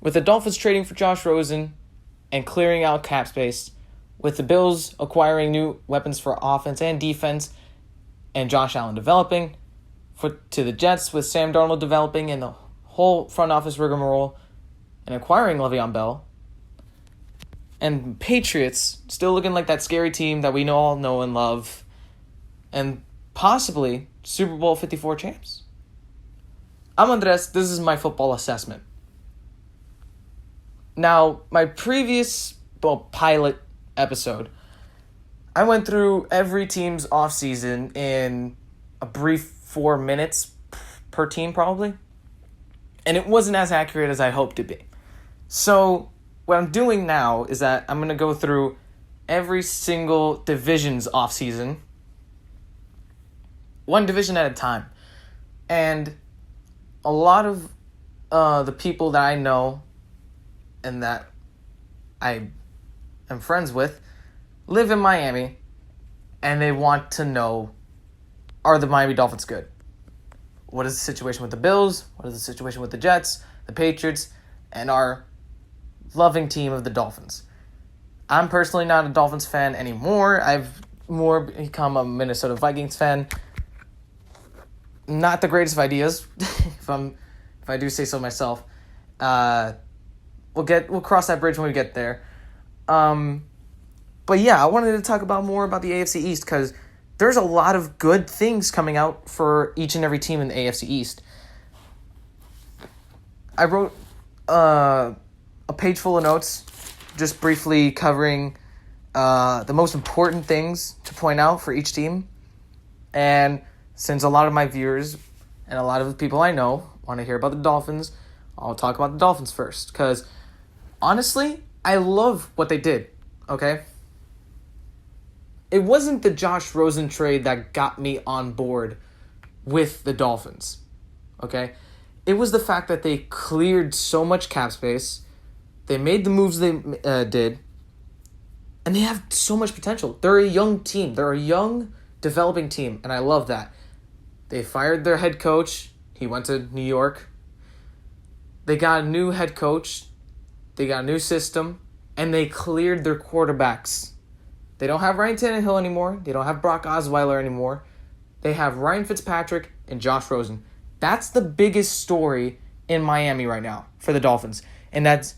With the Dolphins trading for Josh Rosen and clearing out cap space, with the Bills acquiring new weapons for offense and defense, and Josh Allen developing, to the Jets with Sam Darnold developing and the whole front office rigmarole, and acquiring Le'Veon Bell, and Patriots still looking like that scary team that we all know and love, and possibly Super Bowl 54 champs. I'm Andres. This is my football assessment. Now, my previous pilot episode, I went through every team's offseason in a brief 4 minutes per team probably, and it wasn't as accurate as I hoped to be. So what I'm doing now is that I'm going to go through every single division's offseason, one division at a time. And a lot of the people that I know and that I am friends with live in Miami, and they want to know, are the Miami Dolphins good? What is the situation with the Bills? What is the situation with the Jets, the Patriots, and our loving team of the Dolphins? I'm personally not a Dolphins fan anymore. I've more become a Minnesota Vikings fan. Not the greatest of ideas, if I do say so myself. We'll cross that bridge when we get there. But yeah, I wanted to talk more about the AFC East because there's a lot of good things coming out for each and every team in the AFC East. I wrote a page full of notes, just briefly covering the most important things to point out for each team. And since a lot of my viewers and a lot of the people I know want to hear about the Dolphins, I'll talk about the Dolphins first. Because honestly, I love what they did, okay? It wasn't the Josh Rosen trade that got me on board with the Dolphins, okay? It was the fact that they cleared so much cap space, they made the moves they did, and they have so much potential. They're a young team. They're a young, developing team, and I love that. They fired their head coach. He went to New York. They got a new head coach. They got a new system, and they cleared their quarterbacks. They don't have Ryan Tannehill anymore. They don't have Brock Osweiler anymore. They have Ryan Fitzpatrick and Josh Rosen. That's the biggest story in Miami right now for the Dolphins, and that's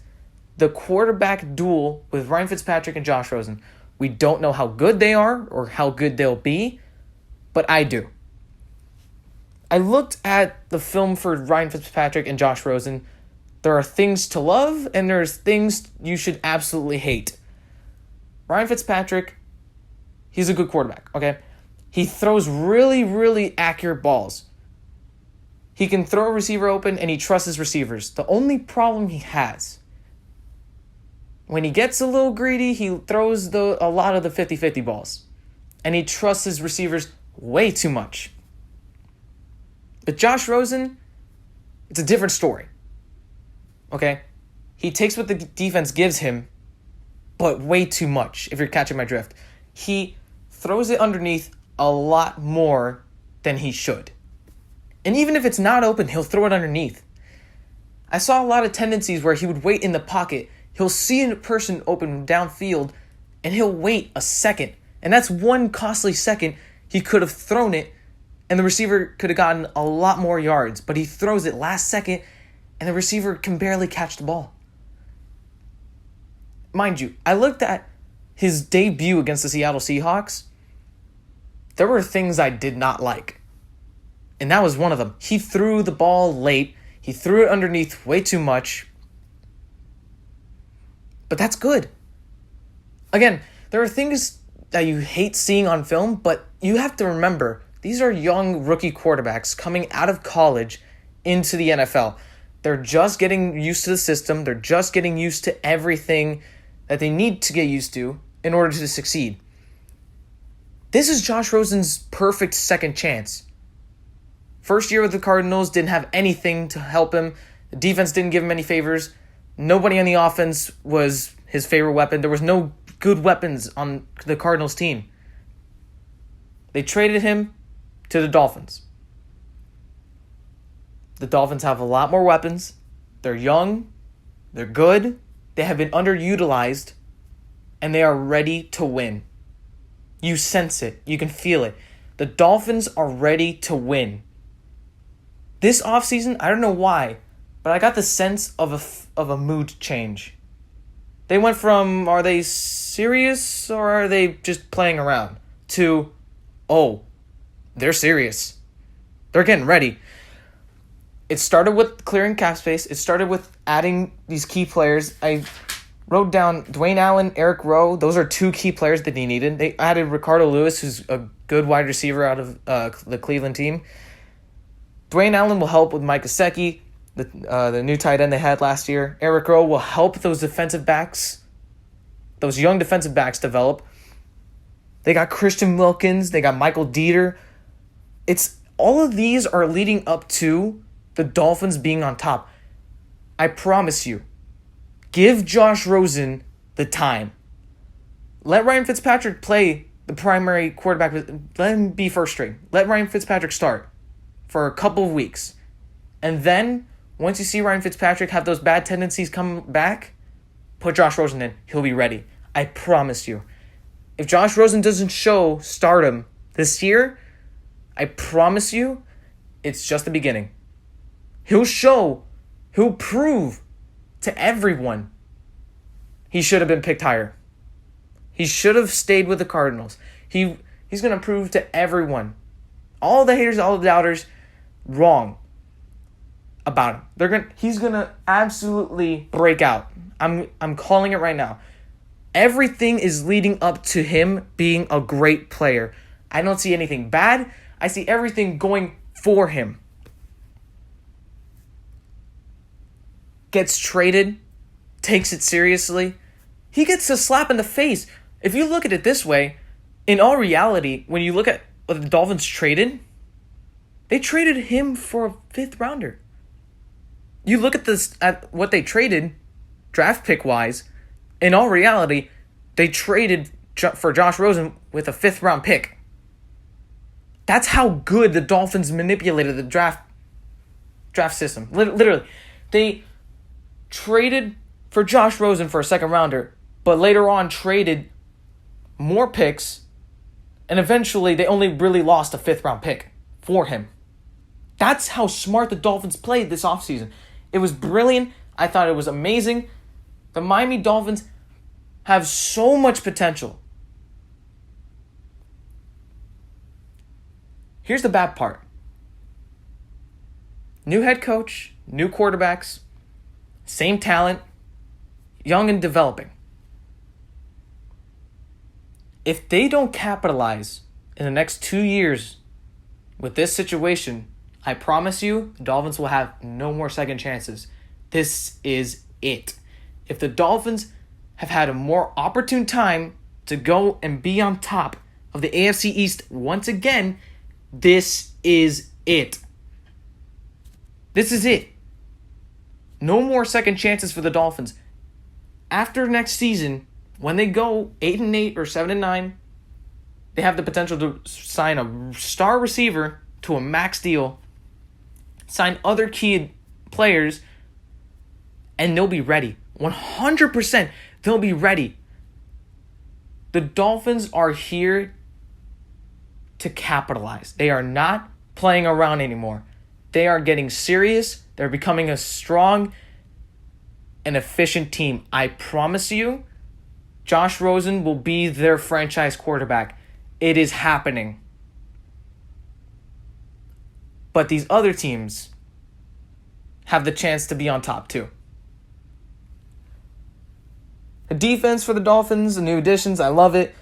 the quarterback duel with Ryan Fitzpatrick and Josh Rosen. We don't know how good they are or how good they'll be, but I do. I looked at the film for Ryan Fitzpatrick and Josh Rosen. There are things to love, and there's things you should absolutely hate. Ryan Fitzpatrick, he's a good quarterback, okay? He throws really, really accurate balls. He can throw a receiver open, and he trusts his receivers. The only problem he has, when he gets a little greedy, he throws a lot of the 50-50 balls. And he trusts his receivers way too much. But Josh Rosen, it's a different story. Okay? He takes what the defense gives him, but way too much, if you're catching my drift. He throws it underneath a lot more than he should. And even if it's not open, he'll throw it underneath. I saw a lot of tendencies where he would wait in the pocket. He'll see a person open downfield, and he'll wait a second. And that's one costly second he could have thrown it, and the receiver could have gotten a lot more yards. But he throws it last second, and the receiver can barely catch the ball. Mind you, I looked at his debut against the Seattle Seahawks. There were things I did not like. And that was one of them. He threw the ball late. He threw it underneath way too much. But that's good. Again, there are things that you hate seeing on film, but you have to remember, these are young rookie quarterbacks coming out of college into the NFL. They're just getting used to the system. They're just getting used to everything that they need to get used to in order to succeed. This is Josh Rosen's perfect second chance. First year with the Cardinals, didn't have anything to help him. The defense didn't give him any favors. Nobody on the offense was his favorite weapon. There was no good weapons on the Cardinals team. They traded him to the Dolphins. The Dolphins have a lot more weapons. They're young. They're good. They have been underutilized. And they are ready to win. You sense it. You can feel it. The Dolphins are ready to win. This offseason, I don't know why, but I got the sense of a mood change. They went from, are they serious or are they just playing around, to, oh, they're serious. They're getting ready. It started with clearing cap space. It started with adding these key players. I wrote down Dwayne Allen, Eric Rowe. Those are two key players that he needed. They added Ricardo Lewis, who's a good wide receiver out of the Cleveland team. Dwayne Allen will help with Mike Gesicki, the new tight end they had last year. Eric Rowe will help those defensive backs, those young defensive backs develop. They got Christian Wilkins. They got Michael Dieter. All of these are leading up to the Dolphins being on top. I promise you. Give Josh Rosen the time. Let Ryan Fitzpatrick play the primary quarterback. Let him be first string. Let Ryan Fitzpatrick start for a couple of weeks. And then, once you see Ryan Fitzpatrick have those bad tendencies come back, put Josh Rosen in. He'll be ready. I promise you. If Josh Rosen doesn't show stardom this year, I promise you, it's just the beginning. He'll prove to everyone he should have been picked higher. He should have stayed with the Cardinals. He's going to prove to everyone, all the haters, all the doubters, wrong about him. He's going to absolutely break out. I'm calling it right now. Everything is leading up to him being a great player. I don't see anything bad. I see everything going for him. Gets traded, takes it seriously. He gets a slap in the face. If you look at it this way, in all reality, when you look at what the Dolphins traded, they traded him for a 5th rounder. You look at what they traded, draft pick wise, in all reality, they traded for Josh Rosen with a 5th round pick. That's how good the Dolphins manipulated the draft system. Literally, they traded for Josh Rosen for a 2nd rounder, but later on traded more picks, and eventually they only really lost a 5th round pick for him. That's how smart the Dolphins played this offseason. It was brilliant. I thought it was amazing. The Miami Dolphins have so much potential. Here's the bad part. New head coach, new quarterbacks, same talent, young and developing. If they don't capitalize in the next 2 years with this situation, I promise you, the Dolphins will have no more second chances. This is it. If the Dolphins have had a more opportune time to go and be on top of the AFC East once again, this is it. This is it. No more second chances for the Dolphins. After next season, when they go 8-8 or 7-9, they have the potential to sign a star receiver to a max deal, sign other key players, and they'll be ready. 100% they'll be ready. The Dolphins are here to capitalize. They are not playing around anymore. They are getting serious. They're becoming a strong and efficient team. I promise you, Josh Rosen will be their franchise quarterback. It is happening. But these other teams have the chance to be on top too. The defense for the Dolphins, the new additions, I love it.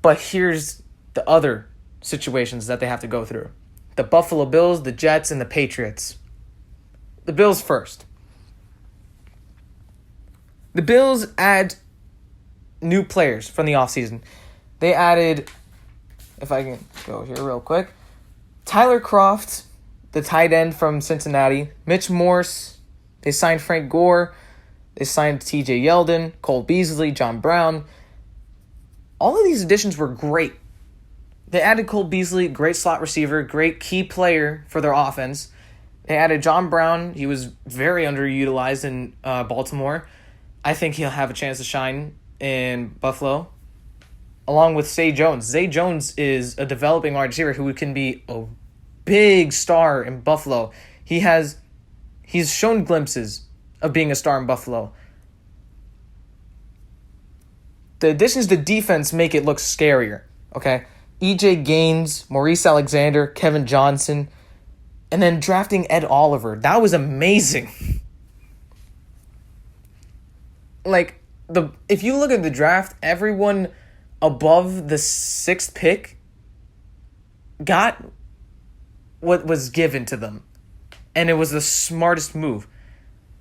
But here's the other situations that they have to go through. The Buffalo Bills, the Jets, and the Patriots. The Bills first. The Bills add new players from the offseason. They added, if I can go here real quick, Tyler Kroft, the tight end from Cincinnati, Mitch Morse. They signed Frank Gore. They signed TJ Yeldon, Cole Beasley, John Brown. All of these additions were great. They added Cole Beasley, great slot receiver, great key player for their offense. They added John Brown. He was very underutilized in Baltimore. I think he'll have a chance to shine in Buffalo, along with Zay Jones. Zay Jones is a developing wide receiver who can be a big star in Buffalo. He's shown glimpses of being a star in Buffalo. The additions to defense make it look scarier, okay? E.J. Gaines, Maurice Alexander, Kevin Johnson, and then drafting Ed Oliver. That was amazing. Like, if you look at the draft, everyone above the 6th pick got what was given to them. And it was the smartest move.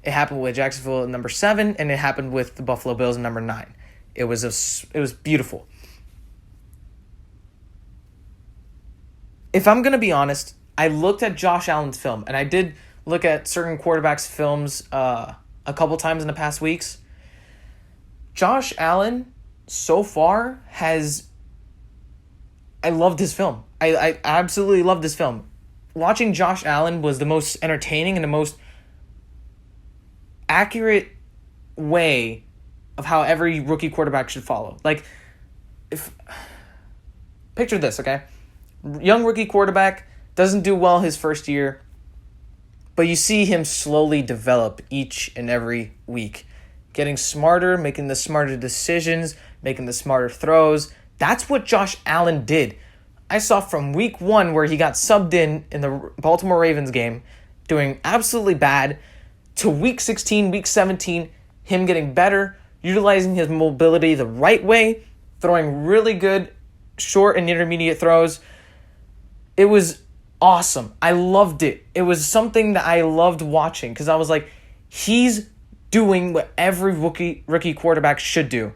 It happened with Jacksonville at number 7, and it happened with the Buffalo Bills at number 9. It was beautiful. If I'm going to be honest, I looked at Josh Allen's film, and I did look at certain quarterbacks' films a couple times in the past weeks. Josh Allen, so far, I loved his film. I absolutely loved this film. Watching Josh Allen was the most entertaining and the most accurate way of how every rookie quarterback should follow. Like, picture this, okay? Young rookie quarterback, doesn't do well his first year, but you see him slowly develop each and every week. Getting smarter, making the smarter decisions, making the smarter throws. That's what Josh Allen did. I saw from week 1 where he got subbed in the Baltimore Ravens game, doing absolutely bad, to week 16, week 17, him getting better, utilizing his mobility the right way, throwing really good short and intermediate throws. It was awesome. I loved it. It was something that I loved watching because I was like, he's doing what every rookie quarterback should do.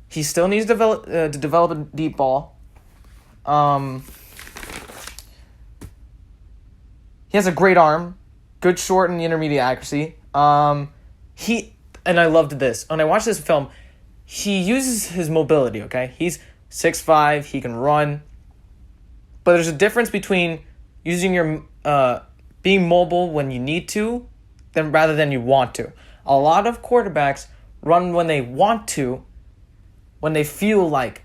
He still needs to develop a deep ball. He has a great arm, good short and intermediate accuracy. And I loved this. When I watched this film, he uses his mobility, okay? He's 6'5", he can run. But there's a difference between using your being mobile when you need to rather than you want to. A lot of quarterbacks run when they want to, when they feel like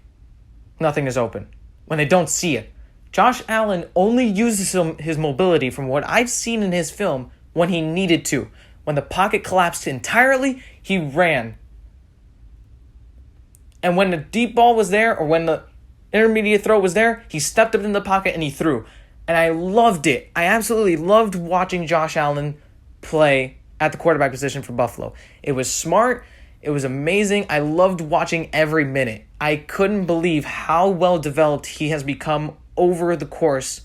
nothing is open, when they don't see it. Josh Allen only uses his mobility, from what I've seen in his film, when he needed to. When the pocket collapsed entirely, he ran. And when the deep ball was there, or when the intermediate throw was there, he stepped up in the pocket and he threw. And I loved it. I absolutely loved watching Josh Allen play at the quarterback position for Buffalo. It was smart. It was amazing. I loved watching every minute. I couldn't believe how well developed he has become over the course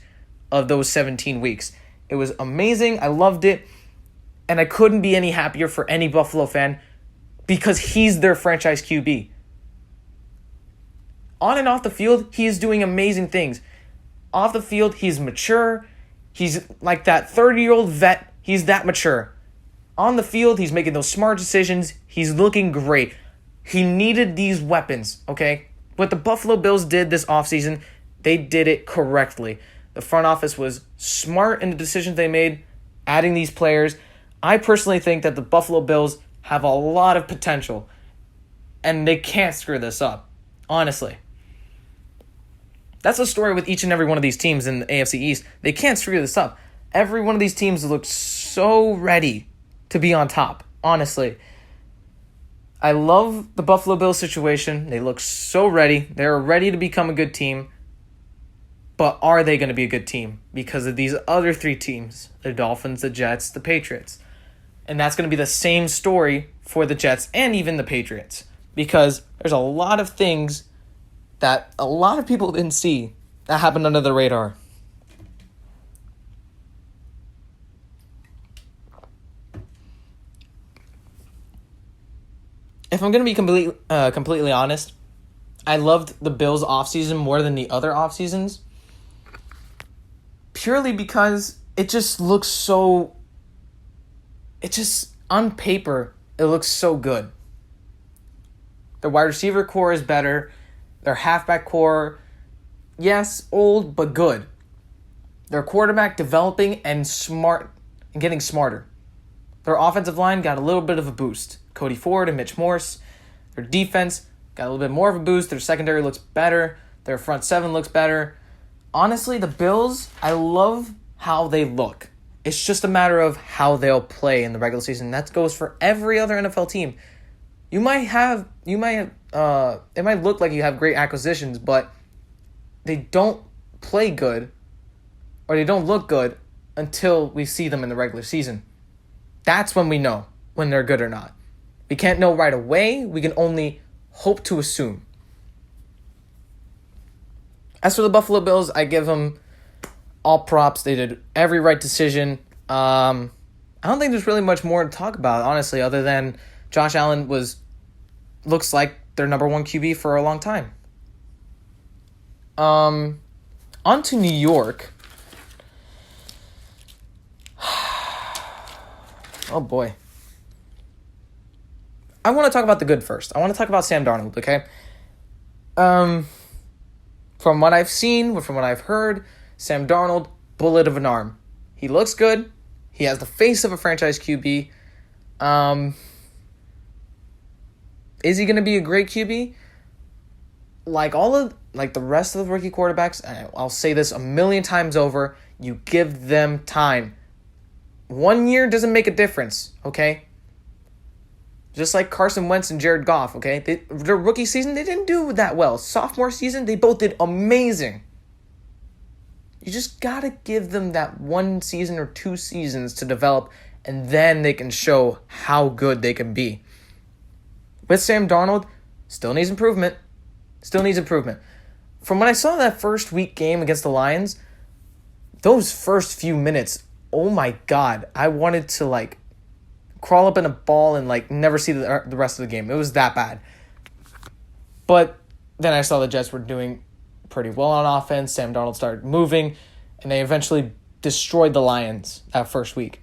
of those 17 weeks. It was amazing. I loved it. And I couldn't be any happier for any Buffalo fan because he's their franchise QB. On and off the field, he is doing amazing things. Off the field, he's mature. He's like that 30-year-old vet. He's that mature. On the field, he's making those smart decisions. He's looking great. He needed these weapons, okay? What the Buffalo Bills did this offseason, they did it correctly. The front office was smart in the decisions they made, adding these players. I personally think that the Buffalo Bills have a lot of potential, and they can't screw this up, honestly. That's the story with each and every one of these teams in the AFC East. They can't screw this up. Every one of these teams looks so ready to be on top, honestly. I love the Buffalo Bills situation. They look so ready. They're ready to become a good team. But are they going to be a good team? Because of these other 3 teams, the Dolphins, the Jets, the Patriots. And that's going to be the same story for the Jets and even the Patriots. Because there's a lot of things that a lot of people didn't see that happened under the radar. If I'm going to be completely honest, I loved the Bills' offseason more than the other offseasons. Purely because it just looks so... It just, on paper, it looks so good. The wide receiver core is better. Their halfback core, yes, old, but good. Their quarterback developing and getting smarter. Their offensive line got a little bit of a boost. Cody Ford and Mitch Morse. Their defense got a little bit more of a boost. Their secondary looks better. Their front seven looks better. Honestly, the Bills, I love how they look. It's just a matter of how they'll play in the regular season. That goes for every other NFL team. It might look like you have great acquisitions, but they don't play good or they don't look good until we see them in the regular season. That's when we know when they're good or not. We can't know right away. We can only hope to assume. As for the Buffalo Bills, I give them all props. They did every right decision. I don't think there's really much more to talk about, honestly, other than Josh Allen looks like their number one QB for a long time. On to New York. Oh, boy. I want to talk about the good first. I want to talk about Sam Darnold, okay? From what I've seen, from what I've heard, Sam Darnold, bullet of an arm. He looks good. He has the face of a franchise QB. Is he going to be a great QB? Like the rest of the rookie quarterbacks, and I'll say this a million times over, you give them time. 1 year doesn't make a difference, okay? Just like Carson Wentz and Jared Goff, okay? Their rookie season, they didn't do that well. Sophomore season, they both did amazing. You just got to give them that 1 season or 2 seasons to develop, and then they can show how good they can be. With Sam Darnold, still needs improvement. From when I saw that first week game against the Lions, those first few minutes, oh my God, I wanted to crawl up in a ball and never see the rest of the game. It was that bad. But then I saw the Jets were doing pretty well on offense. Sam Darnold started moving, and they eventually destroyed the Lions that first week.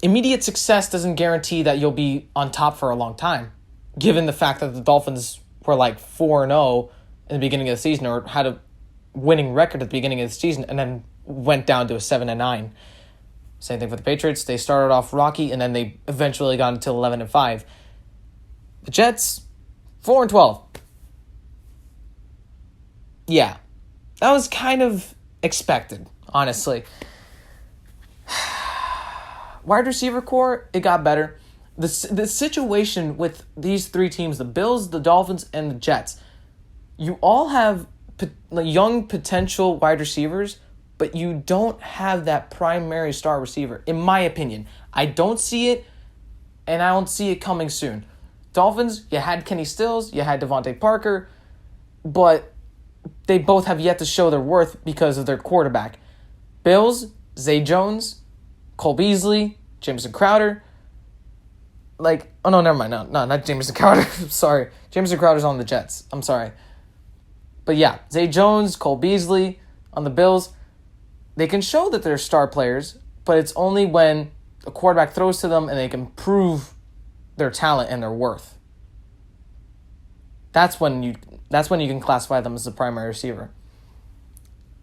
Immediate success doesn't guarantee that you'll be on top for a long time, given the fact that the Dolphins were 4-0 in the beginning of the season, or had a winning record at the beginning of the season, and then went down to a 7-9. Same thing for the Patriots. They started off rocky, and then they eventually got until 11-5. The Jets, 4-12. Yeah, that was kind of expected, honestly. Wide receiver core, it got better. The situation with these 3 teams, the Bills, the Dolphins, and the Jets, you all have young potential wide receivers, but you don't have that primary star receiver, in my opinion. I don't see it, and I don't see it coming soon. Dolphins, you had Kenny Stills, you had Devontae Parker, but they both have yet to show their worth because of their quarterback. Bills, Zay Jones, Cole Beasley, Jamison Crowder. Never mind. No, not Jamison Crowder. Sorry. Jamison Crowder's on the Jets. I'm sorry. But yeah, Zay Jones, Cole Beasley on the Bills. They can show that they're star players, but it's only when a quarterback throws to them and they can prove their talent and their worth. That's when you can classify them as the primary receiver.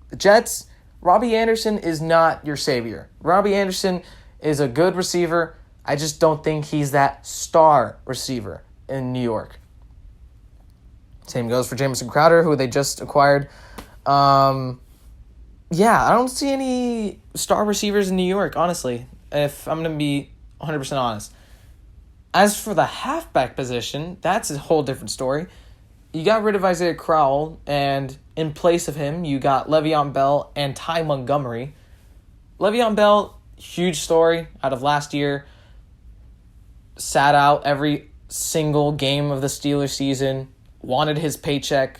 The Jets, Robbie Anderson is not your savior. Robbie Anderson is a good receiver. I just don't think he's that star receiver in New York. Same goes for Jamison Crowder, who they just acquired. I don't see any star receivers in New York, honestly, if I'm going to be 100% honest. As for the halfback position, that's a whole different story. You got rid of Isaiah Crowell, and in place of him, you got Le'Veon Bell and Ty Montgomery. Le'Veon Bell, huge story out of last year. Sat out every single game of the Steelers season. Wanted his paycheck.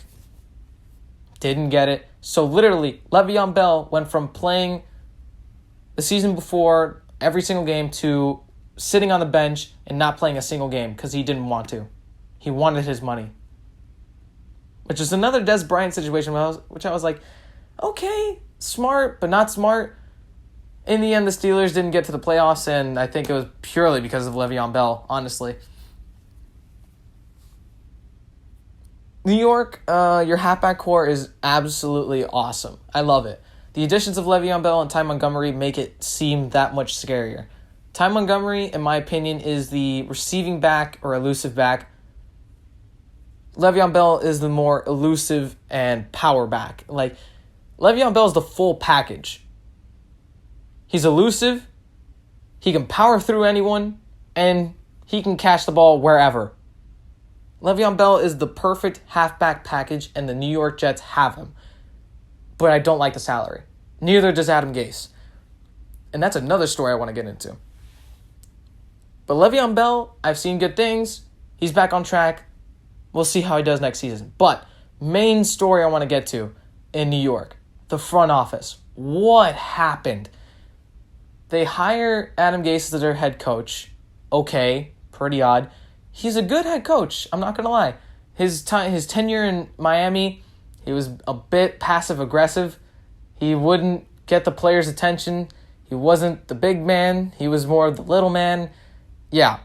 Didn't get it. So literally, Le'Veon Bell went from playing the season before every single game to sitting on the bench and not playing a single game because he didn't want to. He wanted his money. Which is another Des Bryant situation, which I was like, okay, smart, but not smart. In the end, the Steelers didn't get to the playoffs, and I think it was purely because of Le'Veon Bell, honestly. New York, your halfback core is absolutely awesome. I love it. the additions of Le'Veon Bell and Ty Montgomery make it seem that much scarier. Ty Montgomery, in my opinion, is the receiving back or elusive back. Le'Veon Bell is the more elusive and power back. Like, Le'Veon Bell is the full package. He's elusive, he can power through anyone, and he can catch the ball wherever. Le'Veon Bell is the perfect halfback package, and the New York Jets have him. But I don't like the salary. Neither does Adam Gase. And that's another story I want to get into. But Le'Veon Bell, I've seen good things. He's back on track. We'll see how he does next season. But main story I want to get to in New York, the front office. What happened? They hire Adam Gase as their head coach. Okay, pretty odd. He's a good head coach, I'm not going to lie. His tenure in Miami, he was a bit passive-aggressive. He wouldn't get the players' attention. He wasn't the big man. He was more the little man. Yeah.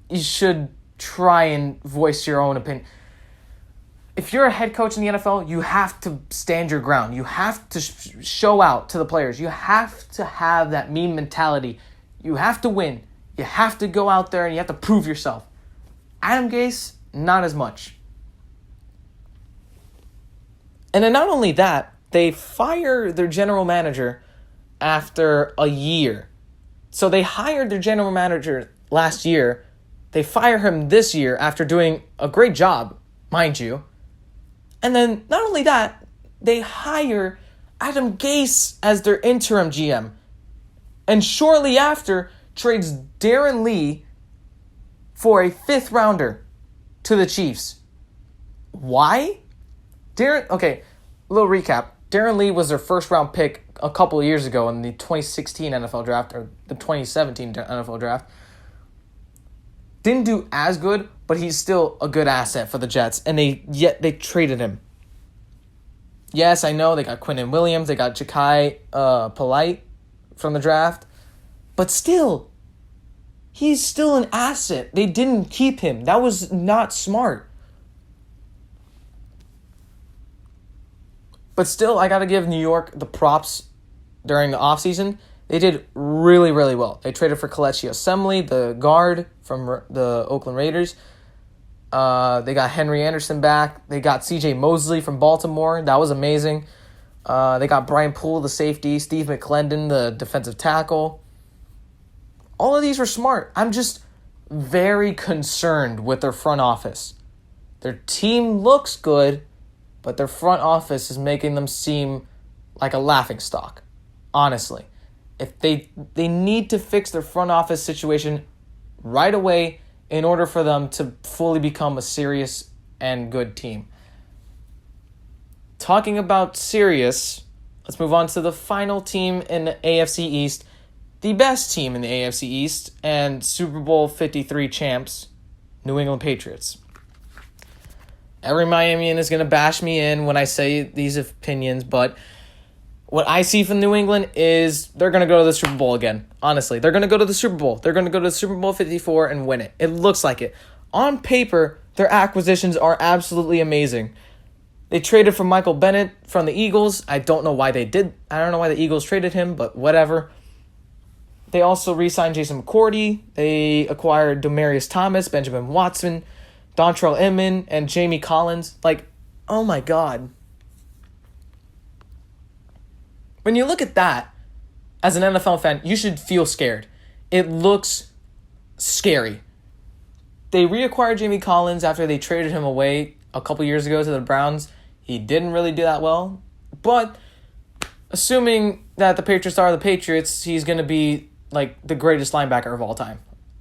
You should try and voice your own opinion. If you're a head coach in the NFL, you have to stand your ground. You have to show out to the players. You have to have that mean mentality. You have to win. You have to go out there and you have to prove yourself. Adam Gase, not as much. And then not only that, they fire their general manager after a year. So they hired their general manager last year. They fire him this year after doing a great job, mind you. And then not only that, they hire Adam Gase as their interim GM. And shortly after, trades Darren Lee for a 5th rounder to the Chiefs. Why? Okay, a little recap. Darren Lee was their first round pick a couple of years ago in the 2016 NFL draft, or the 2017 NFL draft. Didn't do as good, but he's still a good asset for the Jets, and they traded him. Yes, I know they got Quinnen Williams, they got Ja'Kai Polite from the draft, but still, he's still an asset. They didn't keep him. That was not smart. But still, I got to give New York the props during the offseason. They did really, really well. They traded for Kelechi Osemele, the guard from the Oakland Raiders. They got Henry Anderson back. They got C.J. Mosley from Baltimore. That was amazing. They got Brian Poole, the safety. Steve McClendon, the defensive tackle. All of these were smart. I'm just very concerned with their front office. Their team looks good, but their front office is making them seem like a laughingstock, honestly. If they need to fix their front office situation right away in order for them to fully become a serious and good team. Talking about serious, let's move on to the final team in the AFC East, the best team in the AFC East, and Super Bowl 53 champs, New England Patriots. Every Miamian is going to bash me in when I say these opinions, but what I see from New England is they're going to go to the Super Bowl again. Honestly, they're going to go to the Super Bowl. They're going to go to the Super Bowl 54 and win it. It looks like it. On paper, their acquisitions are absolutely amazing. They traded for Michael Bennett from the Eagles. I don't know why they did. I don't know why the Eagles traded him, but whatever. They also re-signed Jason McCourty. They acquired Demaryius Thomas, Benjamin Watson, Dontrell Inman, and Jamie Collins. Like, oh my God. When you look at that, as an NFL fan, you should feel scared. It looks scary. They reacquired Jamie Collins after they traded him away a couple years ago to the Browns. He didn't really do that well. But assuming that the Patriots are the Patriots, he's going to be like the greatest linebacker of all time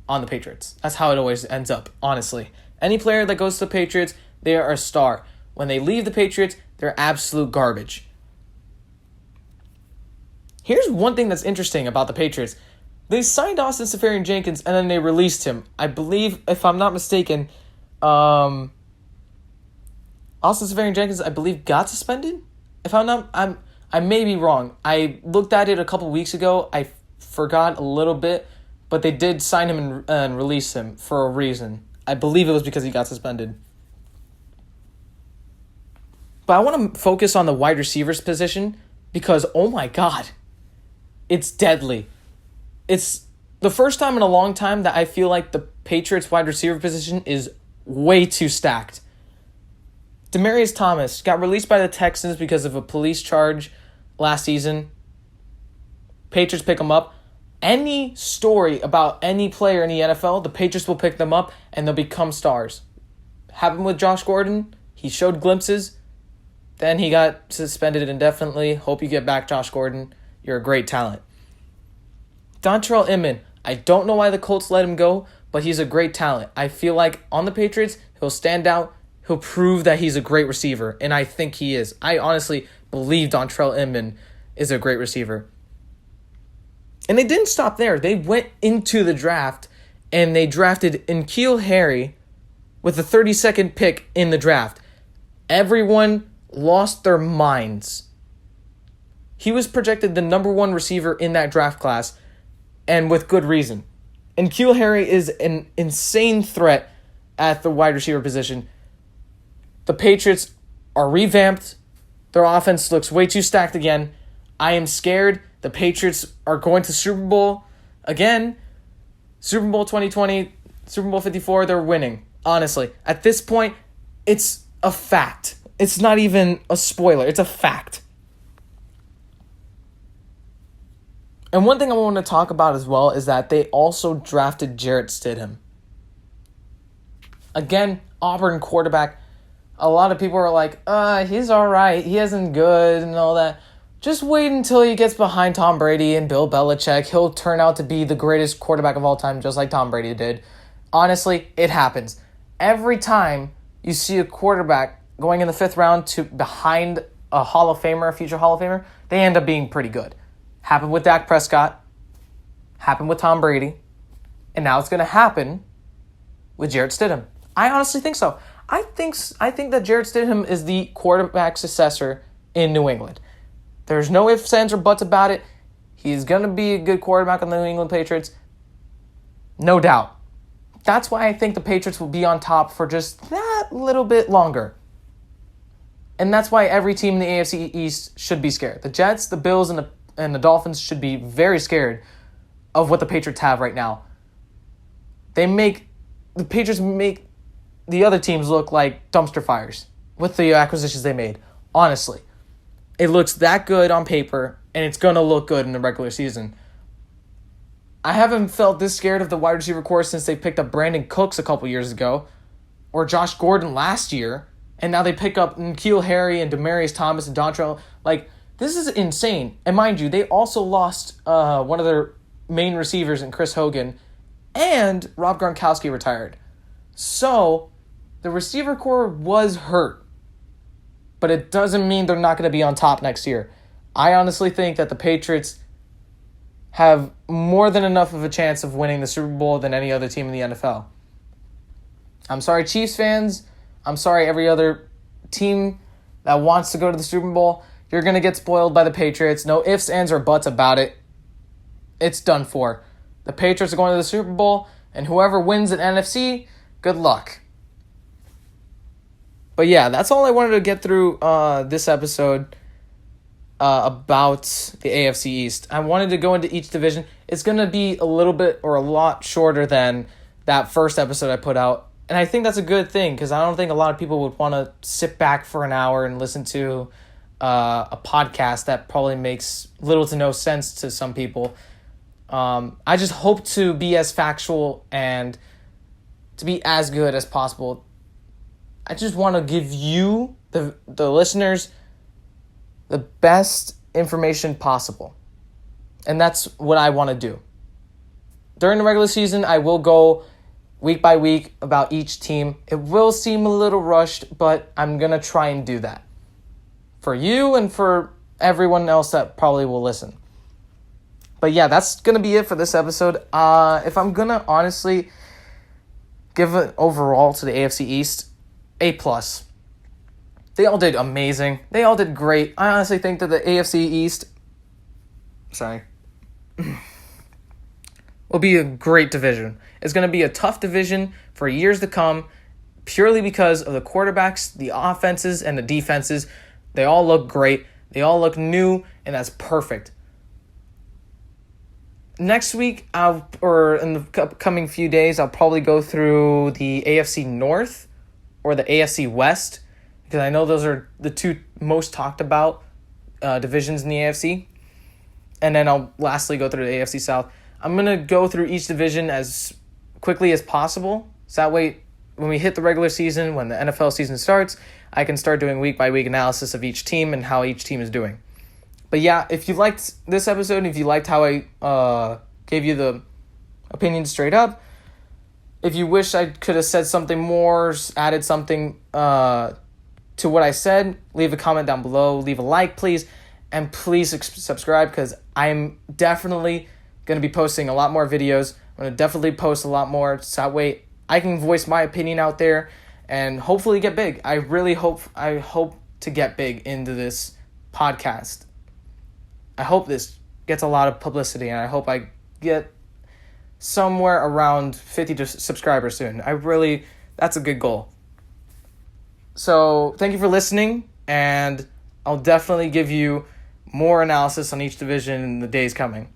on the Patriots. That's how it always ends up, honestly. Any player that goes to the Patriots, they are a star. When they leave the Patriots, they're absolute garbage. Here's one thing that's interesting about the Patriots. They signed Austin Seferian-Jenkins and then they released him. I believe, if I'm not mistaken, Austin Seferian-Jenkins, I believe, got suspended. If I'm not, I may be wrong. I looked at it a couple weeks ago. I forgot a little bit, but they did sign him and release him for a reason. I believe it was because he got suspended. But I want to focus on the wide receivers position because, oh my God, it's deadly. It's the first time in a long time that I feel like the Patriots wide receiver position is way too stacked. Demaryius Thomas got released by the Texans because of a police charge last season. Patriots pick him up. Any story about any player in the NFL, the Patriots will pick them up and they'll become stars. Happened with Josh Gordon. He showed glimpses. Then he got suspended indefinitely. Hope you get back, Josh Gordon. You're a great talent. Dontrell Inman. I don't know why the Colts let him go, but he's a great talent. I feel like on the Patriots, he'll stand out. He'll prove that he's a great receiver, and I think he is. I honestly believe Dontrell Inman is a great receiver. And they didn't stop there. They went into the draft, and they drafted N'Keal Harry with the 32nd pick in the draft. Everyone lost their minds. He was projected the number one receiver in that draft class, and with good reason. N'Keal Harry is an insane threat at the wide receiver position. The Patriots are revamped. Their offense looks way too stacked again. I am scared. The Patriots are going to Super Bowl again. Super Bowl 2020, Super Bowl 54, they're winning. Honestly, at this point, it's a fact. It's not even a spoiler. It's a fact. And one thing I want to talk about as well is that they also drafted Jarrett Stidham. Again, Auburn quarterback. A lot of people are like, he's all right. He isn't good and all that. Just wait until he gets behind Tom Brady and Bill Belichick. He'll turn out to be the greatest quarterback of all time, just like Tom Brady did. Honestly, it happens. Every time you see a quarterback going in the 5th round to behind a Hall of Famer, a future Hall of Famer, they end up being pretty good. Happened with Dak Prescott. Happened with Tom Brady. And now it's going to happen with Jarrett Stidham. I honestly think so. I think that Jarrett Stidham is the quarterback successor in New England. There's no ifs, ands, or buts about it. He's going to be a good quarterback on the New England Patriots. No doubt. That's why I think the Patriots will be on top for just that little bit longer. And that's why every team in the AFC East should be scared. The Jets, the Bills, and the Dolphins should be very scared of what the Patriots have right now. The Patriots make the other teams look like dumpster fires with the acquisitions they made. Honestly, it looks that good on paper, and it's going to look good in the regular season. I haven't felt this scared of the wide receiver corps since they picked up Brandon Cooks a couple years ago, or Josh Gordon last year, and now they pick up N'Keal Harry and Demaryius Thomas and Dontrell. This is insane. And mind you, they also lost one of their main receivers in Chris Hogan, and Rob Gronkowski retired. So, the receiver corps was hurt. But it doesn't mean they're not going to be on top next year. I honestly think that the Patriots have more than enough of a chance of winning the Super Bowl than any other team in the NFL. I'm sorry, Chiefs fans. I'm sorry, every other team that wants to go to the Super Bowl. You're going to get spoiled by the Patriots. No ifs, ands, or buts about it. It's done for. The Patriots are going to the Super Bowl, and whoever wins an NFC, good luck. But yeah, that's all I wanted to get through this episode about the AFC East. I wanted to go into each division. It's going to be a little bit or a lot shorter than that first episode I put out. And I think that's a good thing because I don't think a lot of people would want to sit back for an hour and listen to a podcast that probably makes little to no sense to some people. I just hope to be as factual and to be as good as possible. I just want to give you, the listeners, the best information possible. And that's what I want to do. During the regular season, I will go week by week about each team. It will seem a little rushed, but I'm going to try and do that. For you and for everyone else that probably will listen. But yeah, that's going to be it for this episode. If I'm going to honestly give it overall to the AFC East, A+. They all did amazing. They all did great. I honestly think that the AFC East will be a great division. It's going to be a tough division for years to come purely because of the quarterbacks, the offenses, and the defenses. They all look great. They all look new, and that's perfect. Next week, or in the upcoming few days, I'll probably go through the AFC North or the AFC West, because I know those are the two most talked about divisions in the AFC. And then I'll lastly go through the AFC South. I'm going to go through each division as quickly as possible, so that way when we hit the regular season, when the NFL season starts, I can start doing week-by-week analysis of each team and how each team is doing. But yeah, if you liked this episode, if you liked how I gave you the opinion straight up, if you wish I could have said something more, added something to what I said, leave a comment down below, leave a like, please, and please subscribe, because I'm definitely going to be posting a lot more videos. I'm going to definitely post a lot more, so that way I can voice my opinion out there and hopefully get big. I hope to get big into this podcast. I hope this gets a lot of publicity, and I hope I get somewhere around 50 subscribers soon. That's a good goal. So thank you for listening, and I'll definitely give you more analysis on each division in the days coming.